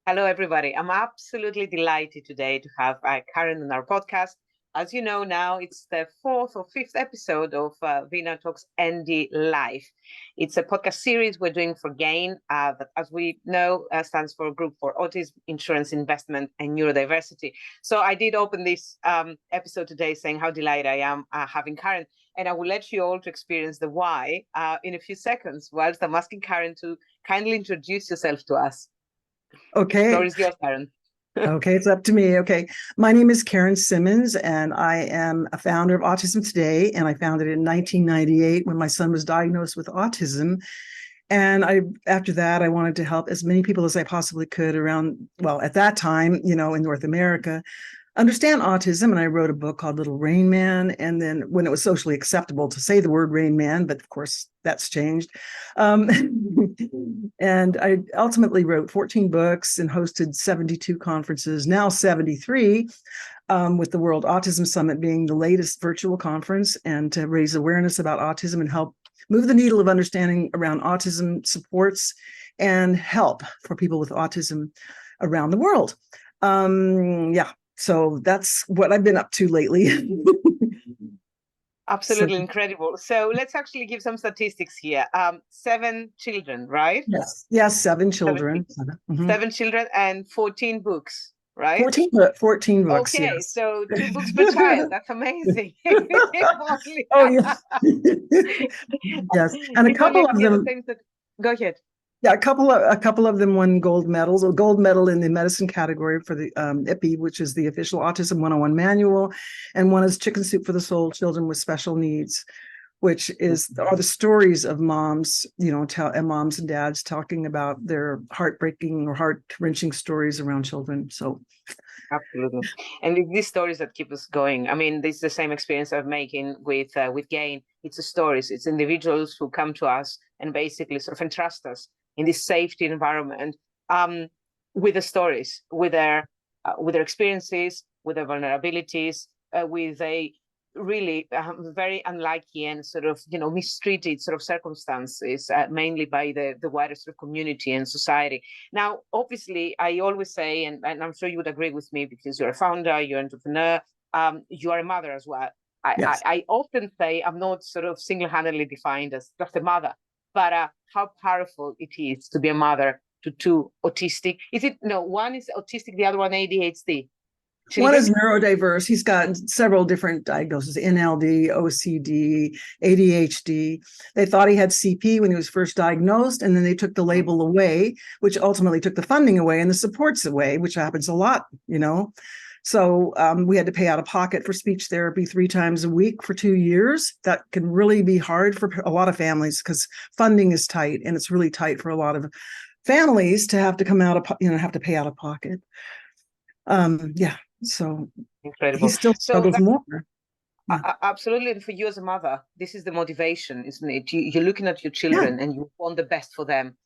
Hello, everybody. I'm absolutely delighted today to have Karen on our podcast. As you know, now it's the fourth or fifth episode of Vina Talks ND Life. It's a podcast series we're doing for GAIN, that, as we know, stands for Group for Autism, Insurance Investment, and Neurodiversity. So I did open this episode today saying how delighted I am having Karen. And I will let you all to experience the why in a few seconds, whilst I'm asking Karen to kindly introduce yourself to us. Okay. Floor is yours, Karen. Okay, it's up to me. Okay. My name is Karen Simmons, and I am a founder of Autism Today, and I founded it in 1998 when my son was diagnosed with autism. And after that, I wanted to help as many people as I possibly could around, well, at that time, in North America, understand autism. And I wrote a book called Little Rain Man. And then when it was socially acceptable to say the word Rain Man, but of course that's changed. And I ultimately wrote 14 books and hosted 72 conferences, now 73, with the World Autism Summit being the latest virtual conference, and to raise awareness about autism and help move the needle of understanding around autism supports and help for people with autism around the world. So that's what I've been up to lately. Absolutely incredible. So let's actually give some statistics here. 7 children, right? Yes, 7 children. 7 children and 14 books, right? 14 books, okay, yes. So 2 books per child. That's amazing. Oh, yeah. Yes, and a couple of them. Go ahead. Yeah, a couple of them won gold medals. A gold medal in the medicine category for the IPI, which is the official Autism 101 manual, and one is Chicken Soup for the Soul: Children with Special Needs, which are the stories of moms, and moms and dads talking about their heartbreaking or heart-wrenching stories around children. So, absolutely, and these stories that keep us going. I mean, this is the same experience I'm making with GAIN. It's the stories. It's individuals who come to us and basically sort of entrust us in this safety environment, with the stories, with their experiences, with their vulnerabilities, with a really very unlucky and sort of mistreated sort of circumstances, mainly by the wider sort of community and society. Now, obviously, I always say, and I'm sure you would agree with me because you're a founder, you're an entrepreneur, you are a mother as well. yes. I often say I'm not sort of single-handedly defined as just a mother, but how powerful it is to be a mother to 2 autistic. One is autistic, the other one ADHD. Children? One is neurodiverse. He's got several different diagnoses: NLD, OCD, ADHD. They thought he had CP when he was first diagnosed, and then they took the label away, which ultimately took the funding away and the supports away, which happens a lot, So we had to pay out of pocket for speech therapy 3 times a week for 2 years. That can really be hard for a lot of families because funding is tight, and it's really tight for a lot of families to have to come out of, have to pay out of pocket. So incredible. He still struggles more. Absolutely. And for you as a mother, this is the motivation, isn't it? You're looking at your children and you want the best for them.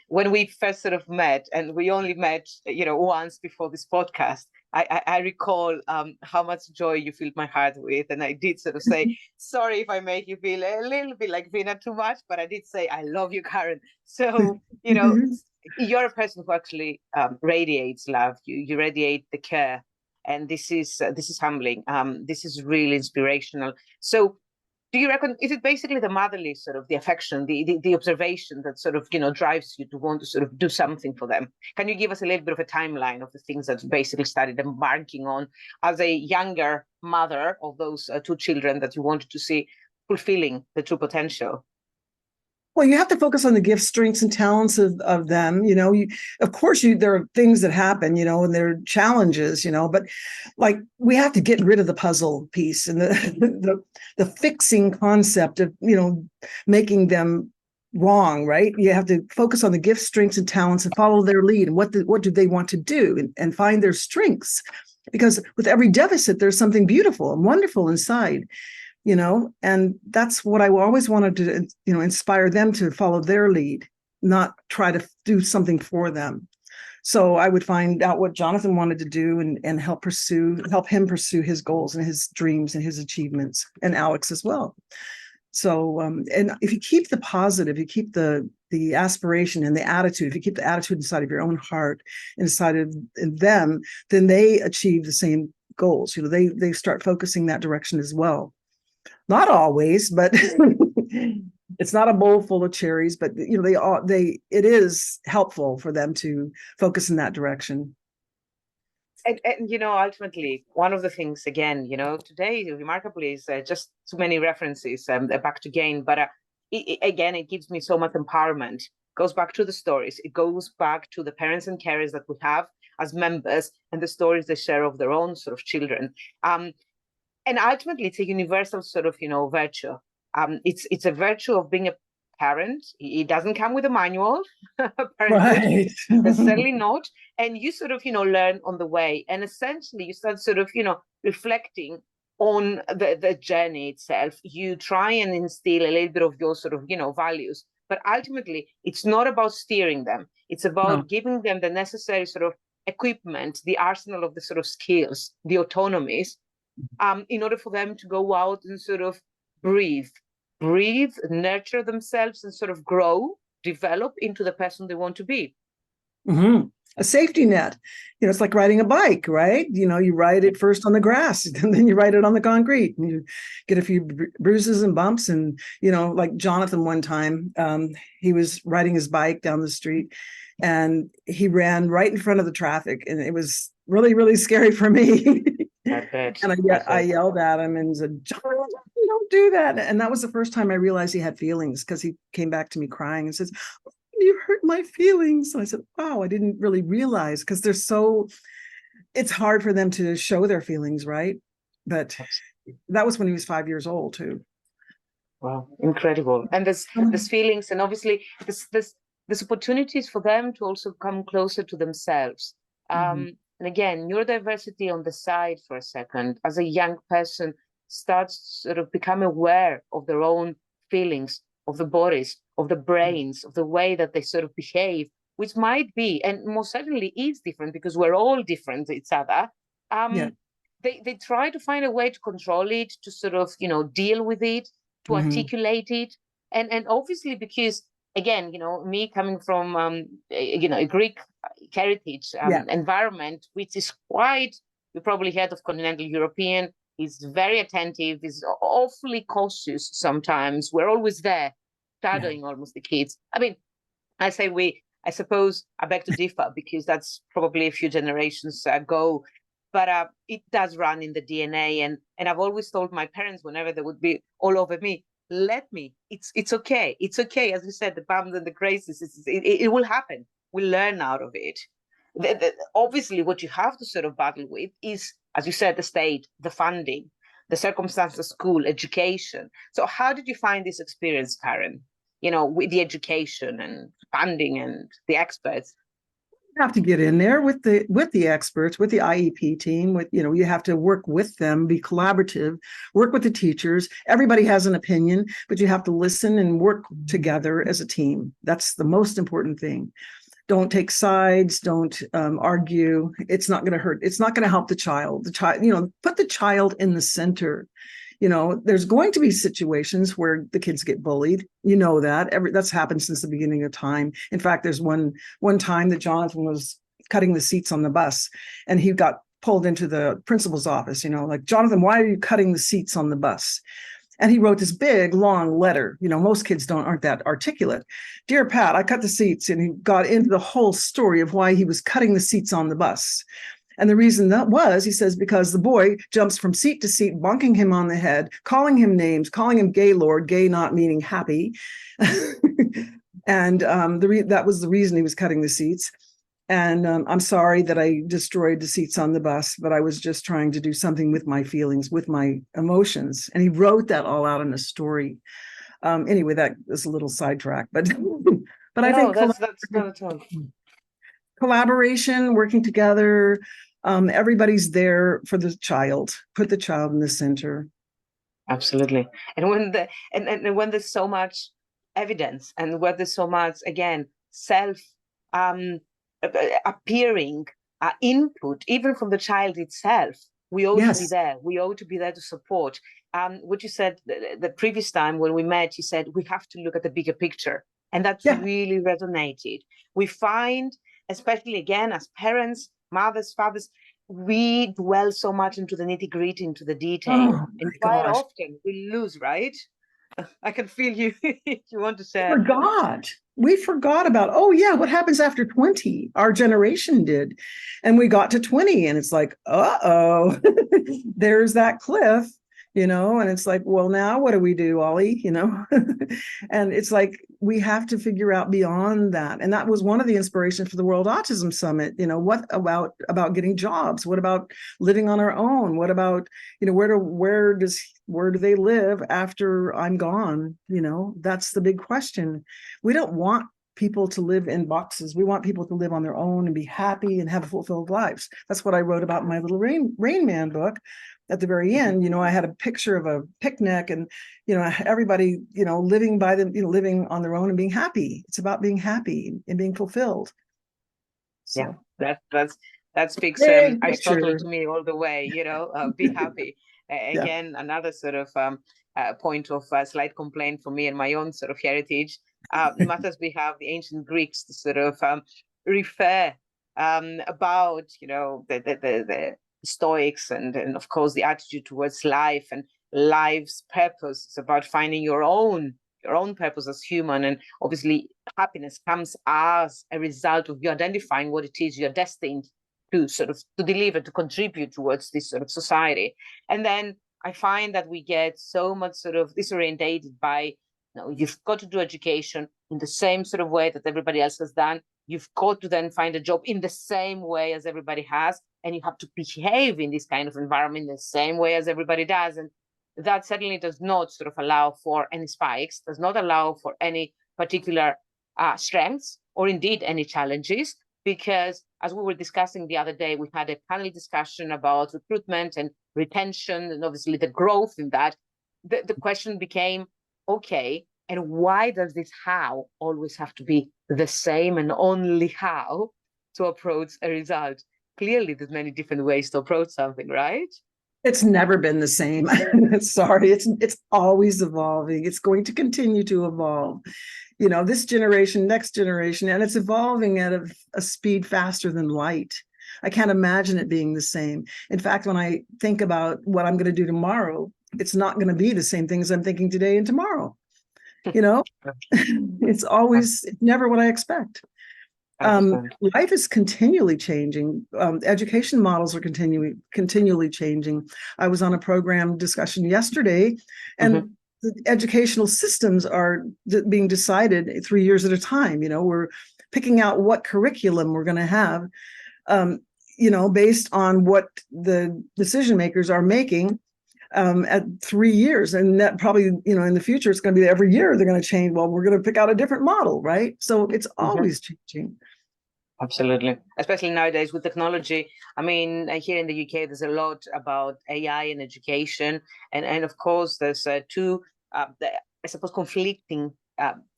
When we first sort of met, and we only met, once before this podcast, I recall how much joy you filled my heart with. And I did sort of say, sorry if I make you feel a little bit like Vina too much, but I did say, I love you, Karen. So, you're a person who actually radiates love. You radiate the care. And this is humbling. This is really inspirational. So do you reckon, is it basically the motherly sort of the affection, the observation that sort of, drives you to want to sort of do something for them? Can you give us a little bit of a timeline of the things that you basically started embarking on as a younger mother of those 2 children that you wanted to see fulfilling the true potential? Well, you have to focus on the gifts, strengths, and talents of them. Of course, there are things that happen, and there are challenges, but like we have to get rid of the puzzle piece and the fixing concept of, making them wrong, right? You have to focus on the gifts, strengths, and talents and follow their lead. And what do they want to do, and find their strengths? Because with every deficit, there's something beautiful and wonderful inside. And that's what I always wanted to, inspire them to follow their lead, not try to do something for them. So I would find out what Jonathan wanted to do and help him pursue his goals and his dreams and his achievements, and Alex as well. So, and if you keep the positive, you keep the aspiration and the attitude, if you keep the attitude inside of your own heart, inside of them, then they achieve the same goals. You know, they start focusing that direction as well. Not always, but it's not a bowl full of cherries, but you know, it is helpful for them to focus in that direction. And you know, ultimately, one of the things, again, you know, today, remarkably, is just too many references back to gain. But again, it gives me so much empowerment. Goes back to the stories. It goes back to the parents and carers that we have as members and the stories they share of their own sort of children. And ultimately, it's a universal sort of, you know, virtue. It's a virtue of being a parent. It doesn't come with a manual, Right. certainly not. And you sort of, you know, learn on the way. And essentially, you start sort of, you know, reflecting on the journey itself. You try and instill a little bit of your sort of, you know, values. But ultimately, it's not about steering them. It's about No. giving them the necessary sort of equipment, the arsenal of the sort of skills, the autonomies, in order for them to go out and sort of breathe, nurture themselves, and sort of grow, develop into the person they want to be. Mm-hmm. A safety net. You know, it's like riding a bike, right? You know, you ride it first on the grass, and then you ride it on the concrete, and you get a few bruises and bumps. And, you know, like Jonathan one time, he was riding his bike down the street, and he ran right in front of the traffic, and it was really, really scary for me. And I yelled at him and said, "John, don't do that." And that was the first time I realized he had feelings, because he came back to me crying and says, "You hurt my feelings." And I said, "Wow, I didn't really realize," because it's hard for them to show their feelings, right? But that was when he was 5 years old too. Wow, incredible. And there's feelings, and obviously there's opportunities for them to also come closer to themselves. And again, neurodiversity on the side for a second, as a young person starts to sort of become aware of their own feelings, of the bodies, of the brains, of the way that they sort of behave, which might be, and most certainly is different, because we're all different to each other. They try to find a way to control it, to sort of, you know, deal with it, to articulate it. And obviously, because again, you know, me coming from, you know, a Greek heritage environment, which is quite, you probably heard of continental European, is very attentive, is awfully cautious sometimes. We're always there, shadowing almost the kids. I mean, I say we, I suppose I beg to differ, because that's probably a few generations ago. But it does run in the DNA. And I've always told my parents, whenever they would be all over me, let me. It's okay. It's okay. As you said, the bumps and the graces, it will happen. We'll learn out of it. Obviously, what you have to sort of battle with is, as you said, the state, the funding, the circumstances of school, education. So how did you find this experience, Karen? You know, with the education and funding and the experts? You have to get in there with the experts, with the IEP team, with, you know, you have to work with them, be collaborative, work with the teachers. Everybody has an opinion, but you have to listen and work together as a team. That's the most important thing. Don't take sides, don't argue. It's not going to hurt. It's not going to help the child. The child, you know, put the child in the center. You know, there's going to be situations where the kids get bullied. You know that. That's happened since the beginning of time. In fact, there's one time that Jonathan was cutting the seats on the bus, and he got pulled into the principal's office, you know, like, "Jonathan, why are you cutting the seats on the bus?" And he wrote this big, long letter. You know, most kids aren't that articulate. "Dear Pat, I cut the seats." And he got into the whole story of why he was cutting the seats on the bus. And the reason that was, he says, because the boy jumps from seat to seat, bonking him on the head, calling him names, calling him Gaylord, gay not meaning happy. And that was the reason he was cutting the seats. And I'm sorry that I destroyed the seats on the bus, but I was just trying to do something with my feelings, with my emotions. And he wrote that all out in a story. Anyway, that is a little sidetrack, but I think that's not at all. Collaboration, working together, everybody's there for the child. Put the child in the center. Absolutely. And when there's so much evidence, and where there's so much, again, self appearing input, even from the child itself, We ought to be Yes. there. We ought to be there to support. What you said the previous time when we met, you said we have to look at the bigger picture. And that's Yeah. really resonated. We find, especially again, as parents, mothers, fathers, we dwell so much into the nitty gritty, into the detail. Oh And my quite gosh. often we lose, right? I can feel you if you want to share. We forgot about, oh yeah, what happens after 20? Our generation did. And we got to 20 and it's like, uh-oh, there's that cliff, and it's like, well, now what do we do, Ollie? And it's like, we have to figure out beyond that. And that was one of the inspirations for the World Autism Summit. What about getting jobs? What about living on our own? What about, where do they live after I'm gone? That's the big question. We don't want people to live in boxes. We want people to live on their own and be happy and have fulfilled lives. That's what I wrote about in my little Rain Man book. At the very end, I had a picture of a picnic and, everybody, living by them, living on their own and being happy. It's about being happy and being fulfilled. So yeah, that speaks Aristotle to me all the way, be happy. Again, another sort of point of slight complaint for me and my own sort of heritage. Much as we have the ancient Greeks to sort of refer about, the Stoics and of course the attitude towards life and life's purpose. It's about finding your own purpose as human, and obviously happiness comes as a result of you identifying what it is you're destined to sort of to deliver, to contribute towards this sort of society. And then I find that we get so much sort of disorientated by, you've got to do education in the same sort of way that everybody else has done. You've got to then find a job in the same way as everybody has, and you have to behave in this kind of environment in the same way as everybody does. And that certainly does not sort of allow for any spikes, does not allow for any particular strengths or indeed any challenges, because as we were discussing the other day, we had a panel discussion about recruitment and retention and obviously the growth in that. The question became, okay, and why does this how always have to be the same and only how to approach a result? Clearly, there's many different ways to approach something, right? It's never been the same. Sorry, it's always evolving. It's going to continue to evolve. This generation, next generation, and it's evolving at a speed faster than light. I can't imagine it being the same. In fact, when I think about what I'm going to do tomorrow, it's not going to be the same thing as I'm thinking today and tomorrow. It's never what I expect. Life is continually changing. Education models are continually changing. I was on a program discussion yesterday, and the educational systems are being decided 3 years at a time. We're picking out what curriculum we're going to have, based on what the decision makers are making at 3 years. And that probably, in the future, it's going to be every year they're going to change. Well, we're going to pick out a different model, right? So it's always changing. Absolutely. Especially nowadays with technology. I mean, here in the UK, there's a lot about AI and education. And of course, there's two, I suppose, conflicting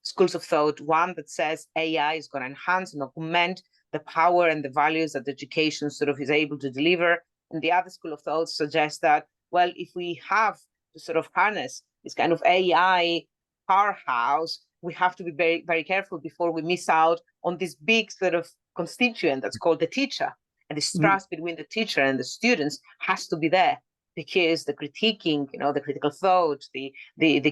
schools of thought. One that says AI is going to enhance and augment the power and the values that education sort of is able to deliver. And the other school of thought suggests that, well, if we have to sort of harness this kind of AI powerhouse, we have to be very, very careful before we miss out on this big sort of constituent that's called the teacher. And this trust between the teacher and the students has to be there, because the critiquing, the critical thought, the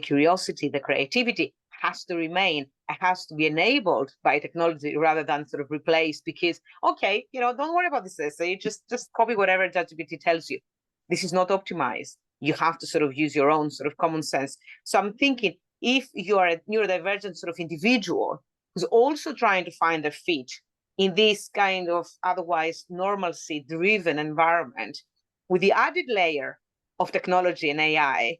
curiosity, the creativity has to remain. It has to be enabled by technology rather than sort of replaced, because, okay, don't worry about this essay, just copy whatever ChatGPT tells you. This is not optimized. You have to sort of use your own sort of common sense. So I'm thinking, if you are a neurodivergent sort of individual who's also trying to find their feet in this kind of otherwise normalcy-driven environment, with the added layer of technology and AI,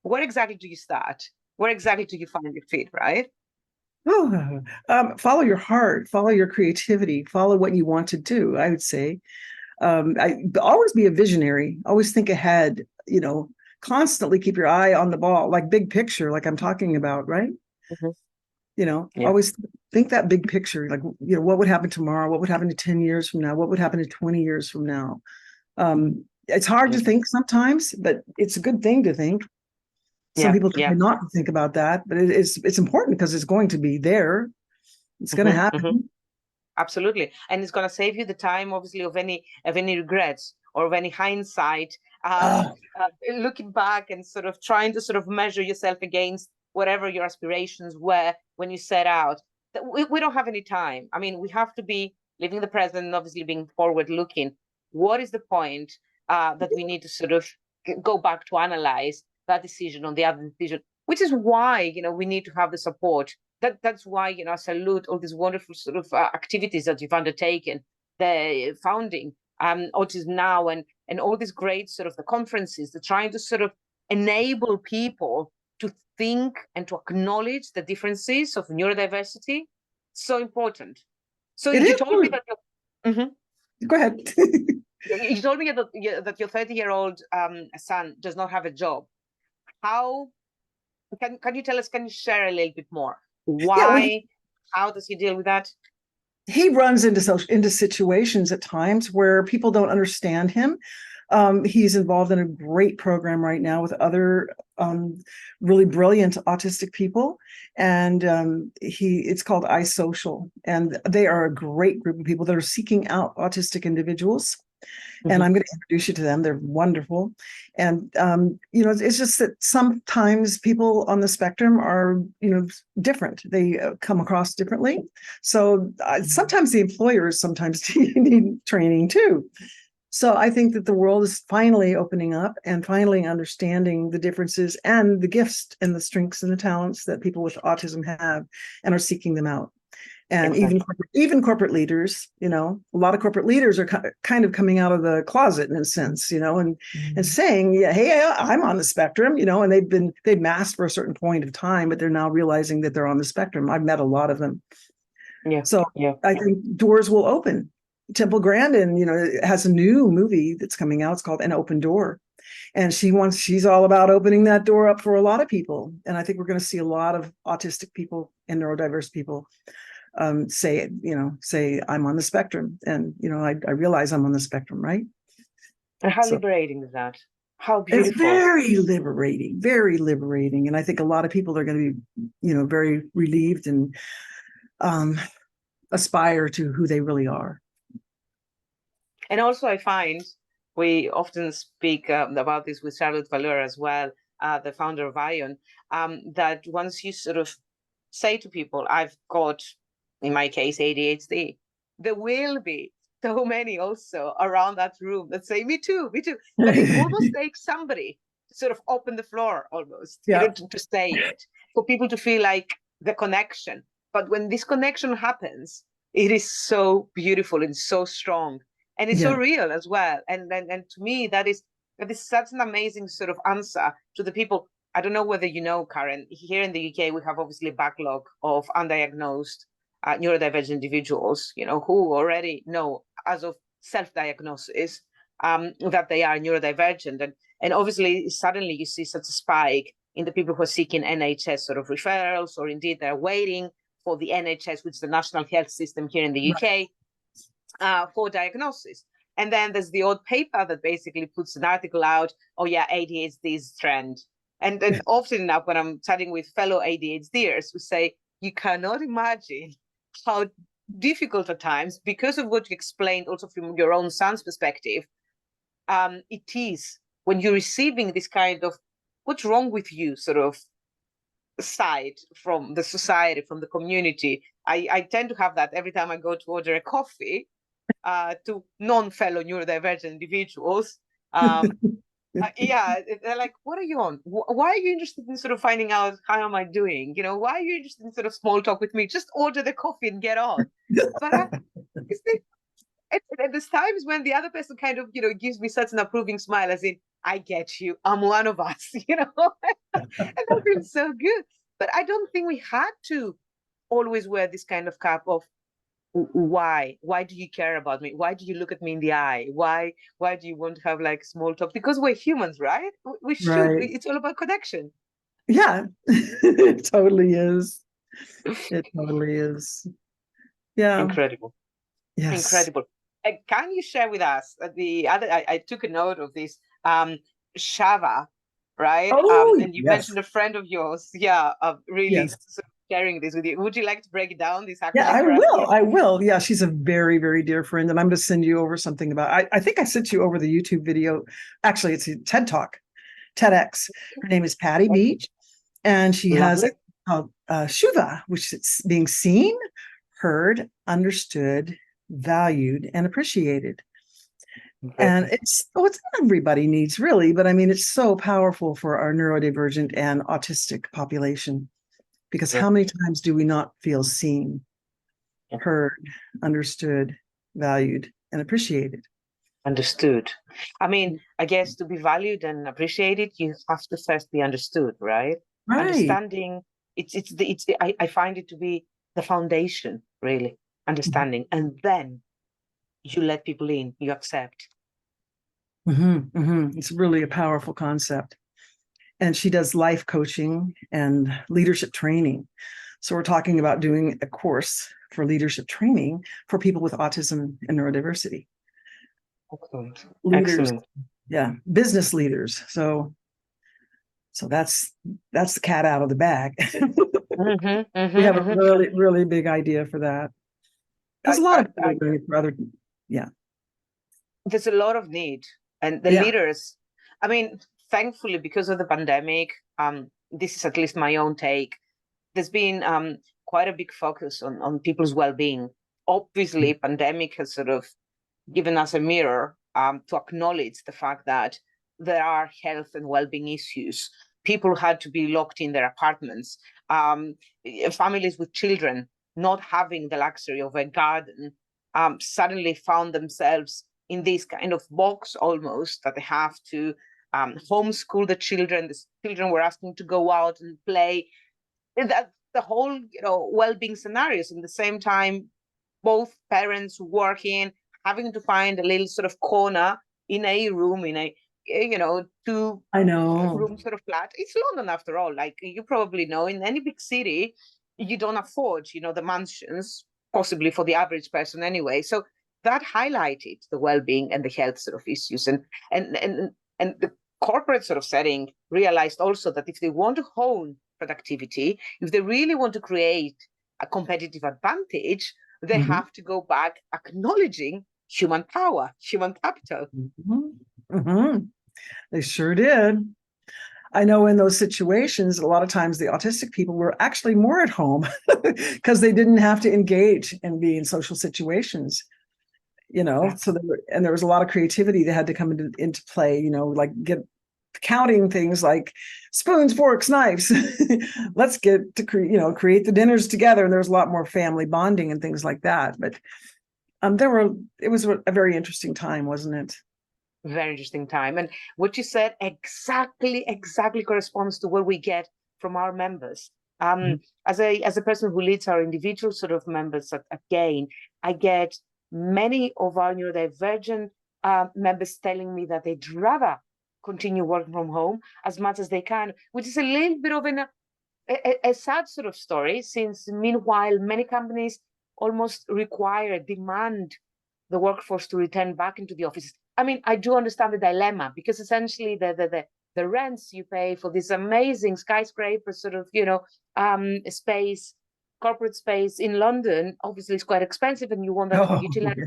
where exactly do you start? Where exactly do you find your feet, right? Follow your heart, follow your creativity, follow what you want to do, I would say. Always be a visionary, always think ahead, constantly keep your eye on the ball, like big picture, like I'm talking about, right? Always think that big picture, like, what would happen tomorrow? What would happen to 10 years from now? What would happen to 20 years from now? It's hard to think sometimes, but it's a good thing to think. Some people try not to think about that, but it's important because it's going to be there. It's going to happen. Absolutely. And it's going to save you the time, obviously, of any regrets or of any hindsight, looking back and sort of trying to sort of measure yourself against whatever your aspirations were when you set out. We don't have any time. I mean, we have to be living the present and obviously being forward looking. What is the point that we need to sort of go back to analyze that decision on the other decision, which is why, we need to have the support. That's why, I salute all these wonderful sort of activities that you've undertaken, the founding Autism Now, and all these great sort of the conferences, they're trying to sort of enable people to think and to acknowledge the differences of neurodiversity. So important. So you told me that Go ahead. You told me that your 30-year-old son does not have a job. How can you tell us? Can you share a little bit more? Why? How does he deal with that? He runs into situations at times where people don't understand him. He's involved in a great program right now with other really brilliant autistic people, and it's called iSocial, and they are a great group of people that are seeking out autistic individuals. And I'm going to introduce you to them. They're wonderful. And, it's just that sometimes people on the spectrum are, different. They come across differently. So sometimes the employers sometimes need training too. So I think that the world is finally opening up and finally understanding the differences and the gifts and the strengths and the talents that people with autism have, and are seeking them out. And even corporate leaders, a lot of corporate leaders are kind of coming out of the closet in a sense, and saying, hey, I'm on the spectrum, and they've masked for a certain point of time, but they're now realizing that they're on the spectrum. I've met a lot of them. I think doors will open. Temple Grandin, has a new movie that's coming out. It's called An Open Door. And she's all about opening that door up for a lot of people. And I think we're going to see a lot of autistic people and neurodiverse people say I'm on the spectrum, and I realize I'm on the spectrum, right? And how liberating is that? How beautiful! It's very liberating, and I think a lot of people are going to be, very relieved and aspire to who they really are. And also, I find we often speak about this with Charlotte Valeur as well, the founder of ION, that once you sort of say to people, I've got, in my case, ADHD, there will be so many also around that room that say, me too. But it almost takes somebody to sort of open the floor almost, to say it, for people to feel like the connection. But when this connection happens, it is so beautiful and so strong. And it's so real as well. And to me, that is such an amazing sort of answer to the people. I don't know whether you know, Karen, here in the UK, we have obviously a backlog of undiagnosed neurodivergent individuals, who already know as of self-diagnosis that they are neurodivergent. And obviously, suddenly you see such a spike in the people who are seeking NHS sort of referrals, or indeed they're waiting for the NHS, which is the National Health System here in the UK, for diagnosis. And then there's the odd paper that basically puts an article out, ADHD is trend. And often enough, when I'm chatting with fellow ADHDers, who say, you cannot imagine how difficult at times, because of what you explained also from your own son's perspective, it is when you're receiving this kind of what's wrong with you sort of side from the society, from the community. I tend to have that every time I go to order a coffee to non-fellow neurodivergent individuals. They're like, what are you on? Why are you interested in sort of finding out how am I doing? Why are you interested in sort of small talk with me? Just order the coffee and get on. But there's times when the other person kind of, gives me such an approving smile, as in, I get you, I'm one of us, and that feels so good. But I don't think we had to always wear this kind of cap of, why do you care about me? Why do you look at me in the eye? Why do you want to have like small talk? Because we're humans, right? We should. Right. It's all about connection. Yeah. It totally is. It totally is. Yeah. Incredible. Yes. Incredible. Can you share with us the other? I took a note of this. SHUVAP, right? Oh, And you yes. mentioned a friend of yours, yeah, really Yes. sort of sharing this with you. Would you like to break it down, this Yeah, acronym I for us? will. I will. Yeah, she's a very, very dear friend. And I'm going to send you over something about I think I sent you over the YouTube video. Actually, it's a TED Talk, TEDx. Her name is Patty Beach, and she has Lovely. SHUVA, which is being seen, heard, understood, valued, and appreciated. And it's what everybody needs, really. But I mean, it's so powerful for our neurodivergent and autistic population, because how many times do we not feel seen, heard, understood, valued, and appreciated? Understood. I mean, I guess to be valued and appreciated, you have to first be understood, right? Right. Understanding, I find it to be the foundation, really, understanding. And then you let people in, you accept. It's really a powerful concept. And she does life coaching and leadership training. So we're talking about doing a course for leadership training for people with autism and neurodiversity. Excellent. Leaders, Excellent. yeah, business leaders. So that's the cat out of the bag. We have a really, really big idea for that. There's a lot of people doing it for other, yeah. There's a lot of need, and the leaders, I mean, thankfully, because of the pandemic, this is at least my own take, there's been quite a big focus on people's well-being. Obviously, pandemic has sort of given us a mirror to acknowledge the fact that there are health and well-being issues. People had to be locked in their apartments. Families with children not having the luxury of a garden suddenly found themselves in this kind of box almost, that they have to homeschool the children. The children were asking to go out and play. And that the whole, well-being scenarios. In the same time, both parents working, having to find a little sort of corner in a room, in a, two room sort of flat. It's London after all. Like you probably know, in any big city, you don't afford, the mansions, possibly for the average person anyway. So that highlighted the well-being and the health sort of issues. And the corporate sort of setting realized also that if they want to hone productivity, if they really want to create a competitive advantage, they have to go back acknowledging human power, human capital. They sure did. I know in those situations, a lot of times the autistic people were actually more at home because they didn't have to engage and be in social situations, so there was a lot of creativity that had to come into play, like get counting things like spoons, forks, knives. Let's get to create the dinners together. And there was a lot more family bonding and things like that. But it was a very interesting time, wasn't it? Very interesting time. And what you said exactly corresponds to what we get from our members. As a person who leads our individual sort of members again, I get many of our neurodivergent members telling me that they'd rather continue working from home as much as they can, which is a little bit of a sad sort of story, since meanwhile many companies almost demand the workforce to return back into the offices. I mean, I do understand the dilemma, because essentially the rents you pay for this amazing skyscraper sort of, space, corporate space in London, obviously is quite expensive, and you want that to be utilized.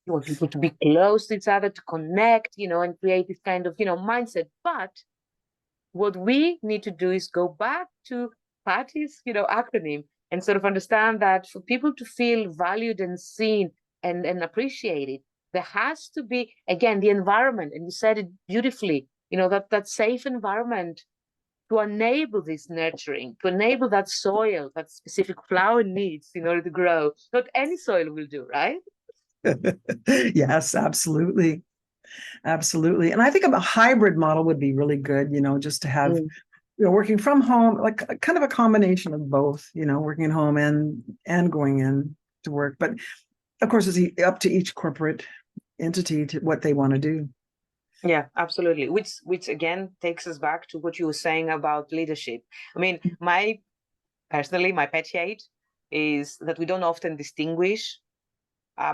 You want people to be close to each other, to connect, and create this kind of, mindset. But what we need to do is go back to Patty's, acronym, and sort of understand that for people to feel valued and seen and appreciated, there has to be, again, the environment, and you said it beautifully, that safe environment to enable this nurturing, to enable that soil that specific flower needs in order to grow. Not any soil will do, right? Yes, absolutely. Absolutely. And I think a hybrid model would be really good, just to have, working from home, like kind of a combination of both, working at home and going in to work. But of course, it's up to each corporate entity to what they want to do. Yeah, absolutely. Which again takes us back to what you were saying about leadership. I mean, my pet hate is that we don't often distinguish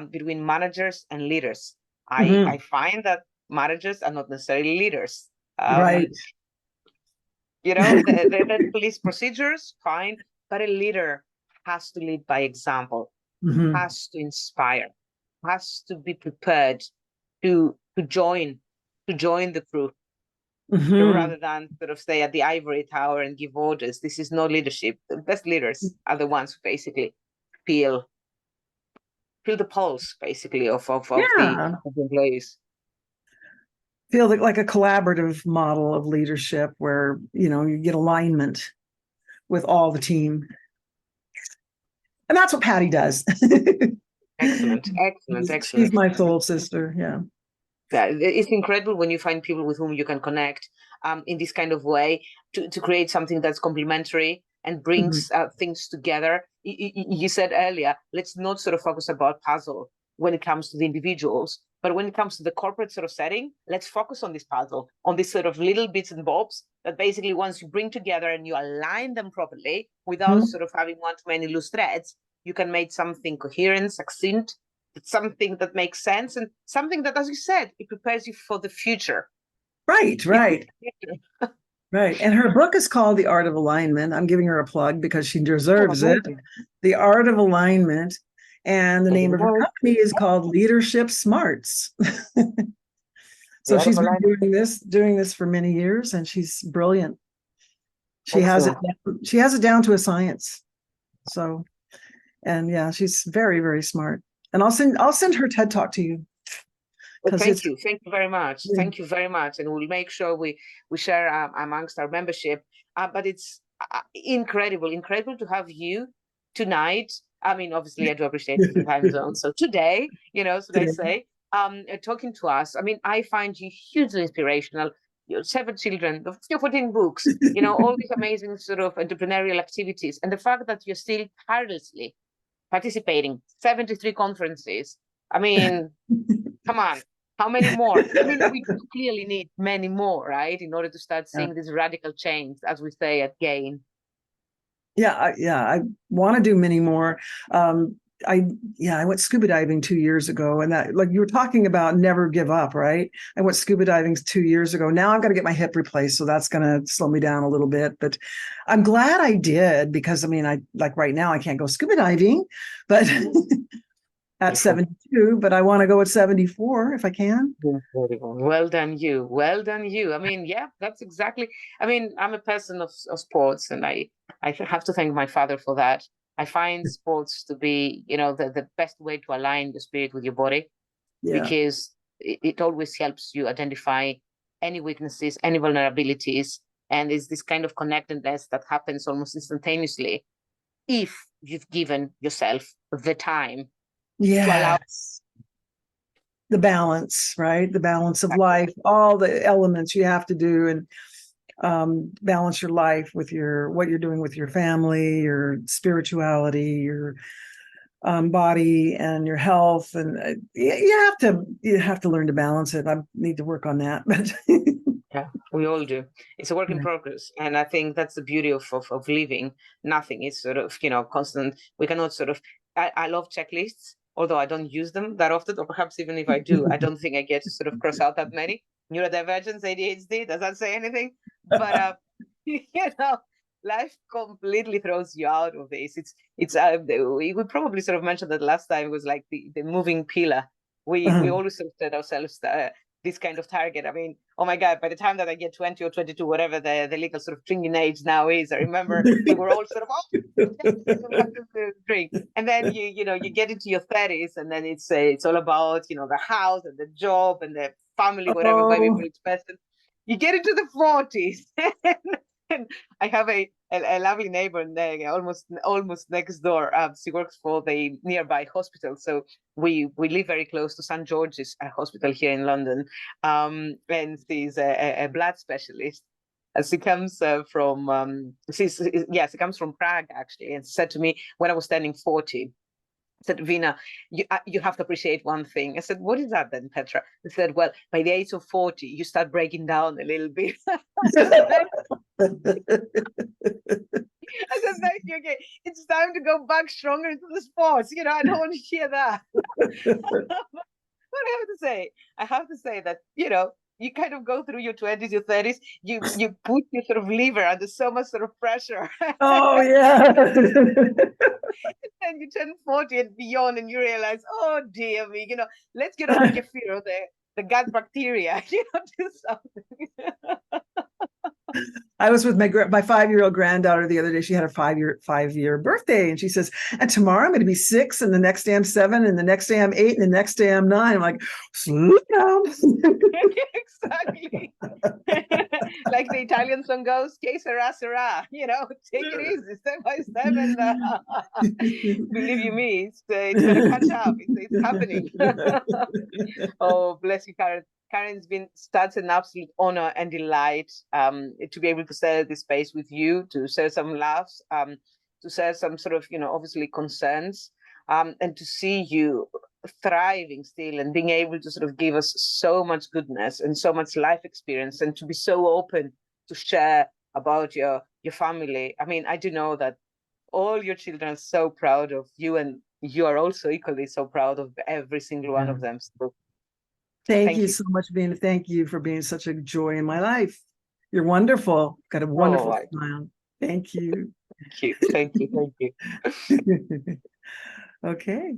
between managers and leaders. Mhm. I find that managers are not necessarily leaders. Right. The police procedures, fine, but a leader has to lead by example, Mhm. has to inspire, has to be prepared to join the crew, Mhm. rather than sort of stay at the ivory tower and give orders. This is not leadership. The best leaders are the ones who basically feel the pulse, basically, of the Yeah. employees. Feel like a collaborative model of leadership where, you get alignment with all the team. And that's what Patty does. Excellent. She's my soul sister. Yeah. It's incredible when you find people with whom you can connect in this kind of way to create something that's complementary and brings things together. You said earlier, let's not sort of focus about puzzle when it comes to the individuals, but when it comes to the corporate sort of setting, let's focus on this puzzle, on these sort of little bits and bobs that basically once you bring together and you align them properly without sort of having one too many loose threads, you can make something coherent, succinct, something that makes sense, and something that, as you said, it prepares you for the future. Right. Right. And her book is called The Art of Alignment. I'm giving her a plug because she deserves it. The Art of Alignment. And the name of her company is called Leadership Smarts. So she's been doing this for many years, and she's brilliant. She has it down to a science. So, and yeah, she's very, very smart. And I'll send her TED Talk to you. Well, thank you very much. Thank you very much, and we'll make sure we share amongst our membership. But it's incredible to have you tonight. I mean, obviously, I do appreciate the time zone. So today, I say, talking to us. I mean, I find you hugely inspirational. Your 7 children, 14 books, all these amazing sort of entrepreneurial activities, and the fact that you're still tirelessly participating, 73 conferences. I mean, come on. How many more? I mean, we clearly need many more, right? In order to start seeing this radical change, as we say at GAIN. I want to do many more. I went scuba diving 2 years ago, and that, like you were talking about, never give up, right? I went scuba diving 2 years ago. Now I've got to get my hip replaced, so that's going to slow me down a little bit. But I'm glad I did, because I mean, I like right now I can't go scuba diving, but at 72, but I want to go at 74 if I can. Well done you. I mean, yeah, that's exactly. I mean, I'm a person of sports, and I have to thank my father for that. I find sports to be, the best way to align your spirit with your body, because it always helps you identify any weaknesses, any vulnerabilities, and it's this kind of connectedness that happens almost instantaneously if you've given yourself the time to allow the balance, right? The balance of life, all the elements you have to do, and balance your life with what you're doing with your family, your spirituality, your body, and your health. And you have to learn to balance it. I need to work on that, but yeah, we all do. It's a work in progress, and I think that's the beauty of living. Nothing is sort of constant. We cannot sort of. I love checklists, although I don't use them that often, or perhaps even if I do, I don't think I get to sort of cross out that many. Neurodivergence, ADHD, does that say anything? But life completely throws you out of this. It's we probably sort of mentioned that last time. It was like the moving pillar. We always sort of set ourselves this kind of target. I mean, oh my God, by the time that I get 20 or 22, whatever the legal sort of drinking age now is, I remember we were all sort of, drink. And then you get into your 30s, and then it's all about, the house and the job and the family, whatever maybe for each person. You get into the 40s. And I have a lovely neighbor almost next door. She works for the nearby hospital, so we live very close to St. George's Hospital here in London. And she's a blood specialist. She comes from she comes from Prague, actually, and said to me when I was turning 40. Said, Vina, you have to appreciate one thing. I said, what is that then, Petra? She said, well, by the age of 40, you start breaking down a little bit. I said, thank you. Okay, it's time to go back stronger into the sports. I don't want to hear that. But I have to say that, you kind of go through your 20s, your 30s, you put your sort of liver under so much sort of pressure. Oh, yeah. And you turn 40 and beyond, and you realize, oh dear me, let's get on your fear of the gut bacteria, do something. I was with my 5-year-old granddaughter the other day. She had her 5-year birthday, and she says, "And tomorrow I'm going to be 6, and the next day I'm 7, and the next day I'm 8, and the next day I'm 9." I'm like, slow down. Exactly. Like the Italian song goes, "Que sera, sera." Take it easy, step by step, and believe you me, it's going to catch up. It's happening. Oh, bless you, Karen. Karen's been such an absolute honor and delight to be able to share this space with you, to share some laughs, to share some sort of, obviously concerns, and to see you thriving still and being able to sort of give us so much goodness and so much life experience, and to be so open to share about your family. I mean, I do know that all your children are so proud of you, and you are also equally so proud of every single one of them. So Thank you so much, Vina. Thank you for being such a joy in my life. You're wonderful. Got a wonderful smile. Thank you. Thank you. Thank you. Okay.